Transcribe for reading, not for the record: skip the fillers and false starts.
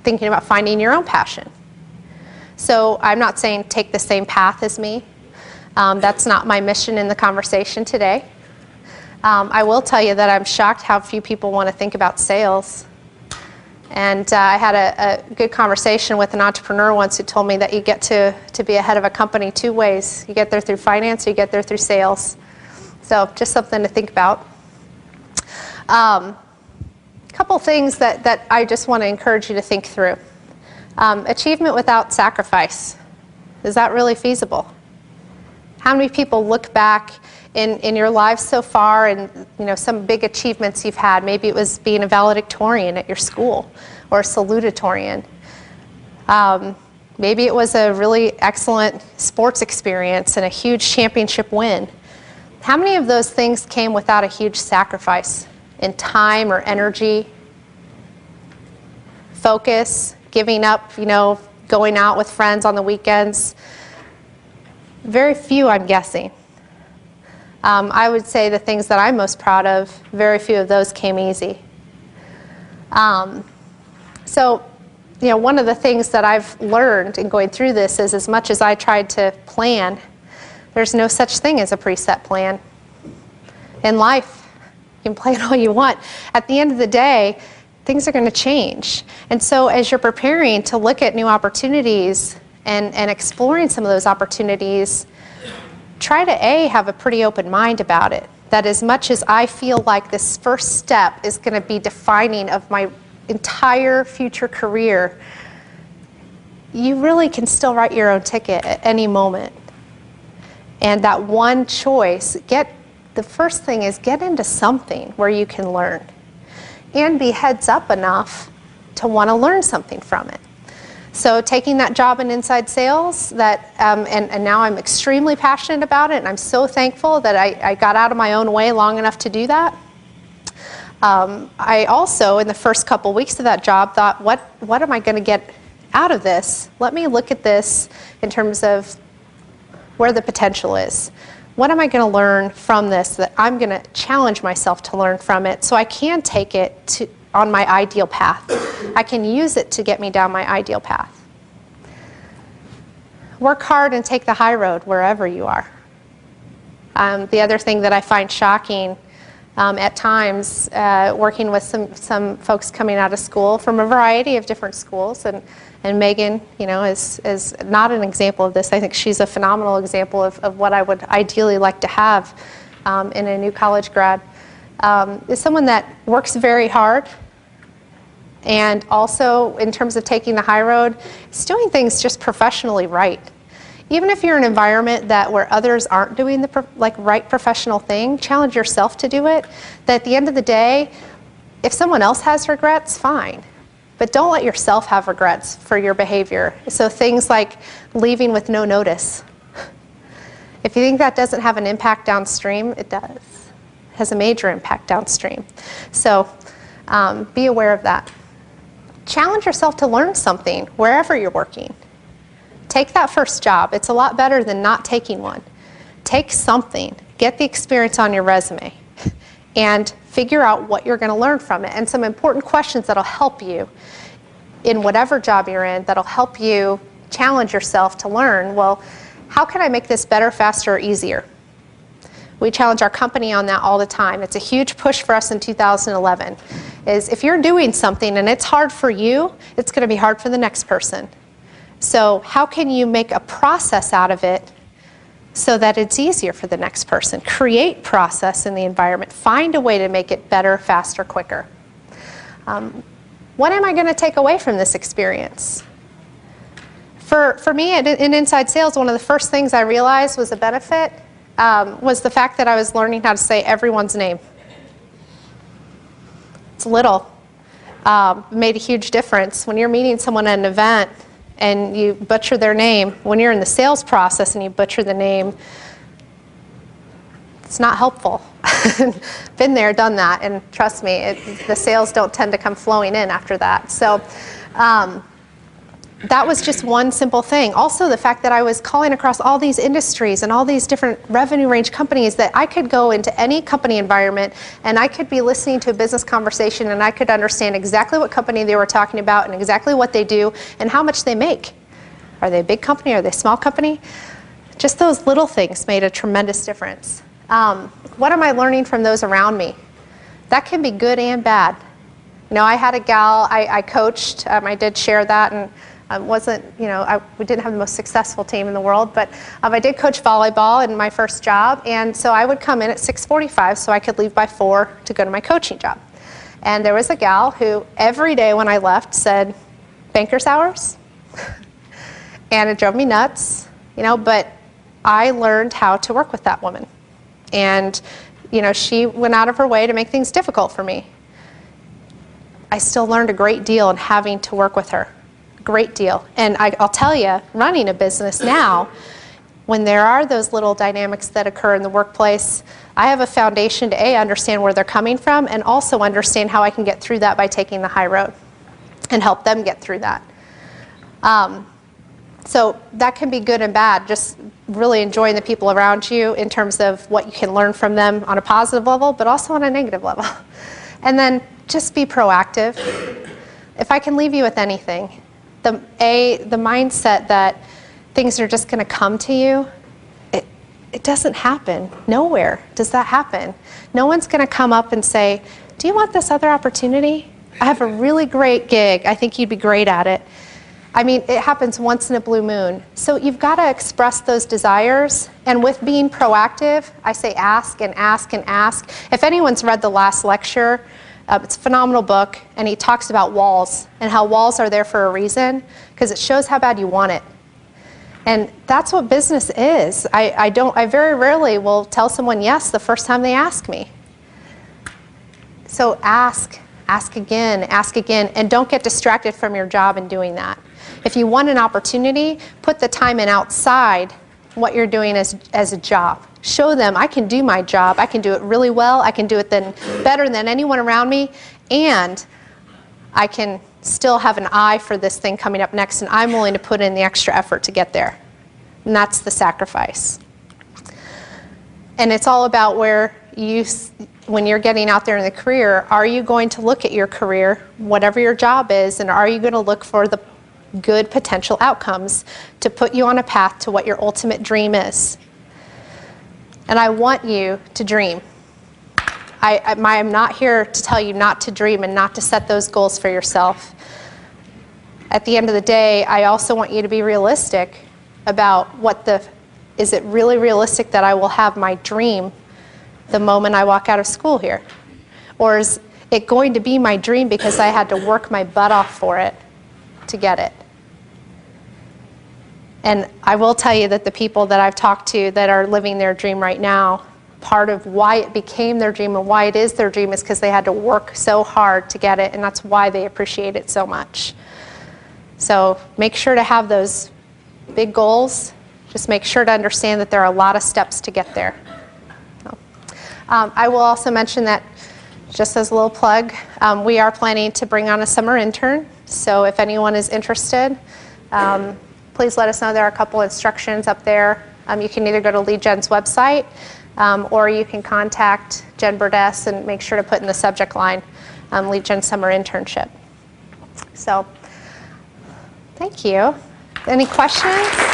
thinking about finding your own passion. So I'm not saying take the same path as me. That's not my mission in the conversation today. I will tell you that I'm shocked how few people want to think about sales. And I had a good conversation with an entrepreneur once who told me that you get to be ahead of a company two ways. You get there through finance, or you get there through sales. So just something to think about. Couple things that I just want to encourage you to think through. Achievement without sacrifice. Is that really feasible? How many people look back in your lives so far and some big achievements you've had? Maybe it was being a valedictorian at your school or a salutatorian. Maybe it was a really excellent sports experience and a huge championship win. How many of those things came without a huge sacrifice in time or energy, focus, giving up, going out with friends on the weekends? Very few, I'm guessing. I would say the things that I'm most proud of, very few of those came easy. So, one of the things that I've learned in going through this is, as much as I tried to plan, there's no such thing as a preset plan. In life, you can plan all you want. At the end of the day, things are going to change. And so as you're preparing to look at new opportunities and exploring some of those opportunities, try to have a pretty open mind about it. That as much as I feel like this first step is going to be defining of my entire future career, you really can still write your own ticket at any moment. And that one choice, the first thing is get into something where you can learn and be heads up enough to want to learn something from it. So taking that job in inside sales, and now I'm extremely passionate about it, and I'm so thankful that I got out of my own way long enough to do that. I also, in the first couple weeks of that job, thought, what am I going to get out of this? Let me look at this in terms of where the potential is. What am I going to learn from this that I'm going to challenge myself to learn from it so I can take it on my ideal path? I can use it to get me down my ideal path. Work hard and take the high road wherever you are. The other thing that I find shocking at times, working with some folks coming out of school from a variety of different schools, and Megan, is not an example of this. I think she's a phenomenal example of what I would ideally like to have in a new college grad. Is someone that works very hard, and also in terms of taking the high road, is doing things just professionally right. Even if you're in an environment where others aren't doing the right professional thing, challenge yourself to do it. That at the end of the day, if someone else has regrets, fine. But don't let yourself have regrets for your behavior. So things like leaving with no notice. If you think that doesn't have an impact downstream, it does. It has a major impact downstream. So be aware of that. Challenge yourself to learn something wherever you're working. Take that first job. It's a lot better than not taking one. Take something. Get the experience on your resume. And figure out what you're going to learn from it. And some important questions that'll help you in whatever job you're in, that'll help you challenge yourself to learn, well, how can I make this better, faster, or easier? We challenge our company on that all the time. It's a huge push for us in 2011. Is if you're doing something and it's hard for you, it's going to be hard for the next person. So how can you make a process out of it so that it's easier for the next person? Create process in the environment. Find a way to make it better, faster, quicker. What am I going to take away from this experience? For me, in inside sales, one of the first things I realized was a benefit was the fact that I was learning how to say everyone's name. It's little. Made a huge difference. When you're meeting someone at an event and you butcher their name, when you're in the sales process and you butcher the name, it's not helpful. Been there, done that, and trust me, the sales don't tend to come flowing in after that. So that was just one simple thing. Also, the fact that I was calling across all these industries and all these different revenue range companies, that I could go into any company environment and I could be listening to a business conversation and I could understand exactly what company they were talking about and exactly what they do and how much they make. Are they a big company? Are they a small company? Just those little things made a tremendous difference. What am I learning from those around me? That can be good and bad. You know, I had a gal I coached. I did share that, and we didn't have the most successful team in the world, but I did coach volleyball in my first job, and so I would come in at 6:45 so I could leave by 4 to go to my coaching job. And there was a gal who every day when I left said, "Banker's hours?" And it drove me nuts, but I learned how to work with that woman. And, she went out of her way to make things difficult for me. I still learned a great deal in having to work with her. Great deal. And I'll tell you, running a business now, when there are those little dynamics that occur in the workplace, I have a foundation to understand where they're coming from and also understand how I can get through that by taking the high road and help them get through that. So that can be good and bad, just really enjoying the people around you in terms of what you can learn from them on a positive level, but also on a negative level. And then just be proactive. If I can leave you with anything, the mindset that things are just going to come to you, it doesn't happen. Nowhere does that happen. No one's going to come up and say, "Do you want this other opportunity? I have a really great gig. I think you'd be great at it." I mean, it happens once in a blue moon. So you've got to express those desires. And with being proactive, I say ask and ask and ask. If anyone's read the last lecture, it's a phenomenal book, and he talks about walls and how walls are there for a reason, because it shows how bad you want it. And that's what business is. I very rarely will tell someone yes the first time they ask me. So ask again, and don't get distracted from your job in doing that. If you want an opportunity, put the time in outside what you're doing as a job. Show them, I can do my job, I can do it really well, I can do it better than anyone around me, and I can still have an eye for this thing coming up next, and I'm willing to put in the extra effort to get there. And that's the sacrifice. And it's all about when you're getting out there in the career, are you going to look at your career, whatever your job is, and are you going to look for the good potential outcomes to put you on a path to what your ultimate dream is? And I want you to dream. I'm not here to tell you not to dream and not to set those goals for yourself. At the end of the day, I also want you to be realistic about is it really realistic that I will have my dream the moment I walk out of school here? Or is it going to be my dream because I had to work my butt off for it to get it? And I will tell you that the people that I've talked to that are living their dream right now, part of why it became their dream and why it is their dream is because they had to work so hard to get it, and that's why they appreciate it so much. So make sure to have those big goals. Just make sure to understand that there are a lot of steps to get there. I will also mention that, just as a little plug, we are planning to bring on a summer intern. So if anyone is interested, please let us know. There are a couple instructions up there. You can either go to LeadJen's website, or you can contact Jen Burdess and make sure to put in the subject line, LeadJen Summer Internship. So, thank you. Any questions?